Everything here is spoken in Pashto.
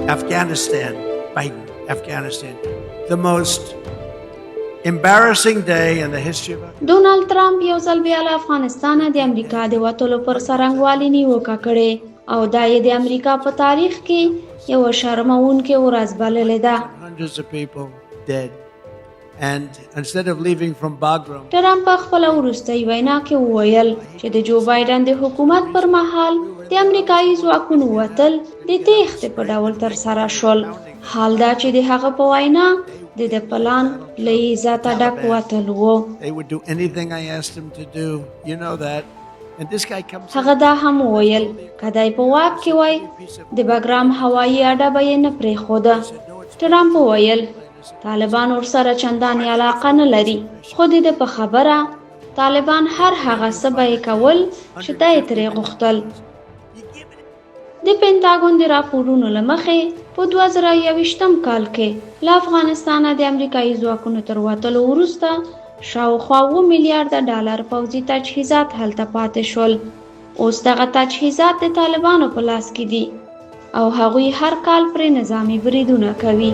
Afghanistan, the most embarrassing day in the history of دونالد ترمپ یو ځل بیا له افغانستانه د امریکا د وتلو پر څرنګوالي نیوکه کړې او دا یې د امریکا په تاریخ کې یو شرموونکې ورځ بللې ده. hundreds of people dead. And instead of leaving from Bagram, ټرمپ په خپله وروستۍ وینا کې وویل چې د جو بایډن د حکومت پر مهال د امریکایي ځواکونو وتل د تېښتې په ډول ترسره شول. حال دا چې د هغه په وینا د ده پلان له عزته ډک وتل و. they would do anything I asked them to do. You know that. And this guy comes هغه دا هم وویل که دی په واک کې وای د بګرام هوایي اډه به یې نه پرېښوده. ټرمپ وویل طالبان ورسره چندانې علاقه نه لري، خو د ده په خبره طالبان هر هغه څه به یې کول چې دی یې ترې غوښتل. د پینټاګون د راپورونو له مخې په 2021 کال کې له افغانستانه د امریکایي ځواکونو تر وتلو وروسته شاوخوا 7 میلیارده ډالر پوځي تجهیزات هلته پاتې شول. اوس دغه تجهیزات د طالبانو په لاس کې دي او هغوی هر کال پرې نظامي بریدونه کوي.